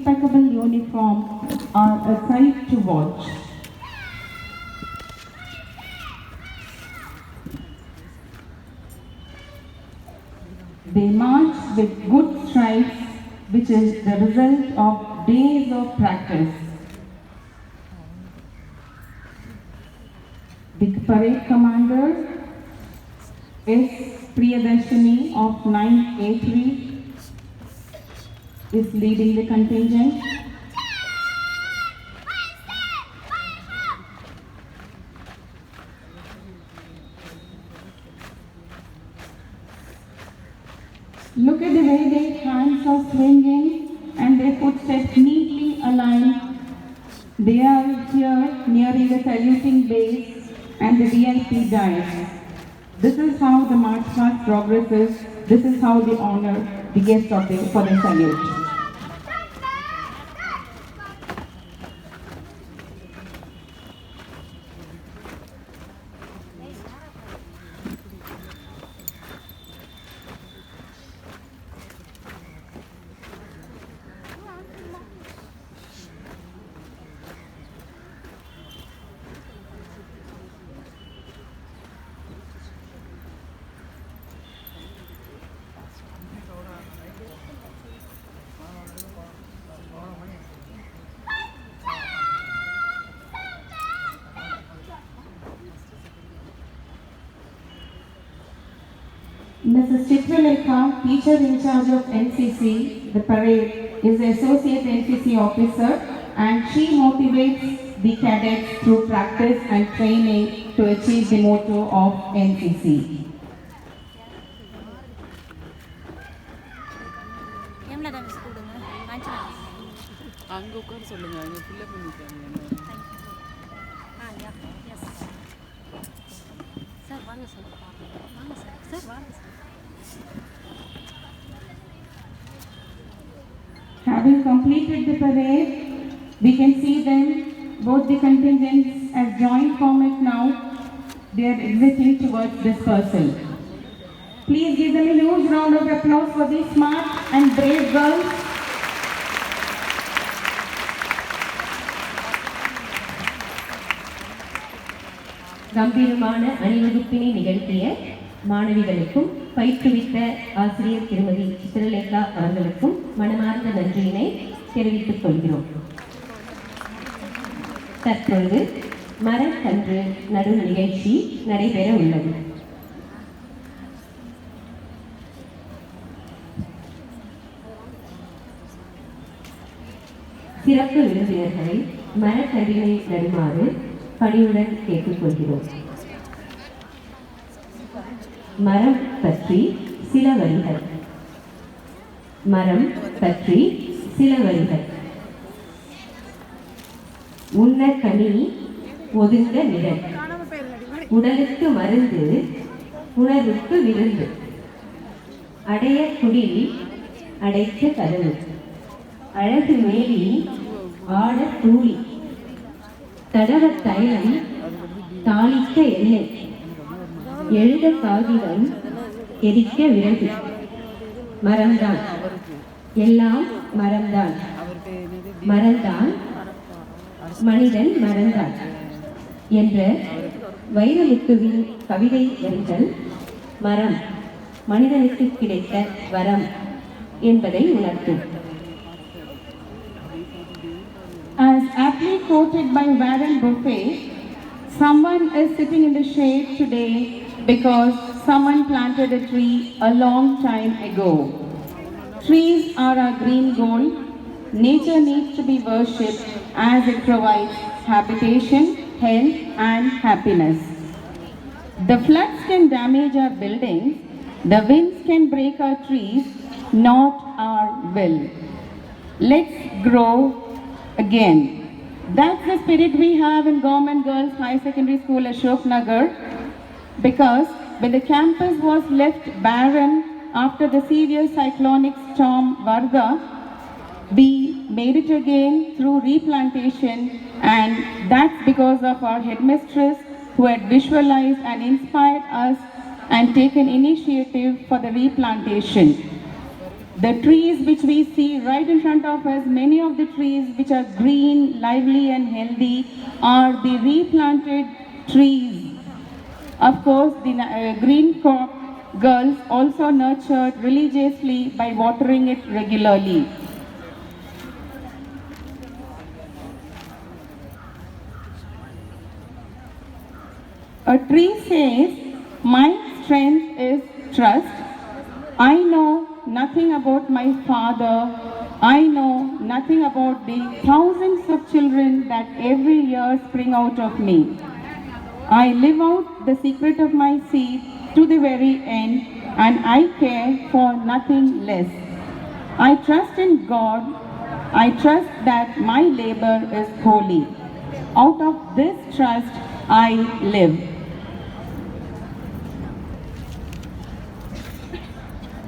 impeccable uniform are a sight to watch. They march with good strides, which is the result of days of practice. The parade commander is Priyadarshini of 9th A3 is leading the contingent. Look at the way their hands are swinging and their footsteps neatly aligned. They are here nearing the saluting base and the VIP dais. This is how the march past progresses. This is how they honor the guests of for the salute. Mrs. Chitralekha, teacher in charge of NCC, the parade, is the associate NCC officer and she motivates the cadets through practice and training to achieve the motto of NCC. Having completed the parade, we can see them, both the contingents as joint format now. They are exiting towards dispersal. Please give them a huge round of applause for these smart and brave girls. கம்பீரமான அணிவகுப்பினை நிகழ்த்திய மாணவிகளுக்கும் பயிற்றுவித்த ஆசிரியர் திருமதி சித்திரலேகா அவர்களுக்கும் மனமார்ந்த நன்றியினை தெரிவித்துக் கொள்கிறோம். தற்பொழுது மரக்கன்று நடும் நிகழ்ச்சி நடைபெற உள்ளது. சிறப்பு விருந்தினர்களை மரக்கன்றினை நடுமாறு பணியுடன் கேட்டுக்கொள்கிறோம். மரம் பற்றி சில வரிகள். மரம் பற்றி சில வரிகள். உண்ண கனி ஒதுங்க நிழல், உடலுக்கு மருந்து உணர்வுக்கு விருந்து, அடைய குடில் அடைத்த கதவு, அழகு மேலி ஆட தூளி, தடவ தைலம் தாளிக்க எண்ணெய், எழுத காகிதம் எரிக்க விறகு. மரம்தான், எல்லாம் மரம்தான். மரம்தான் மனிதன் மறந்தான் என்ற வைரமுத்துவின் கவிதை வரிகள் மரம் மனிதனுக்கு கிடைத்த வரம் என்பதை உணர்த்தும். As aptly quoted by Warren Buffett, someone is sitting in the shade today because someone planted a tree a long time ago. Trees are our green gold. Nature needs to be worshipped as it provides habitation, health and happiness. The floods can damage our buildings, the winds can break our trees, not our will. Let's grow again. That's the spirit we have in Government Girls High Secondary School Ashok Nagar, because when the campus was left barren after the severe cyclonic storm Varda, we made it again through replantation, and that's because of our headmistress who had visualized and inspired us and taken initiative for the replantation. The trees which we see right in front of us, many of the trees which are green, lively and healthy are the replanted trees. Of course, the Green Crop girls also nurtured religiously by watering it regularly. A tree says, "My strength is trust. I know nothing about my father. I know nothing about the thousands of children that every year spring out of me. I live out the secret of my seed to the very end, and I care for nothing less. I trust in God. I trust that my labor is holy. Out of this trust, I live."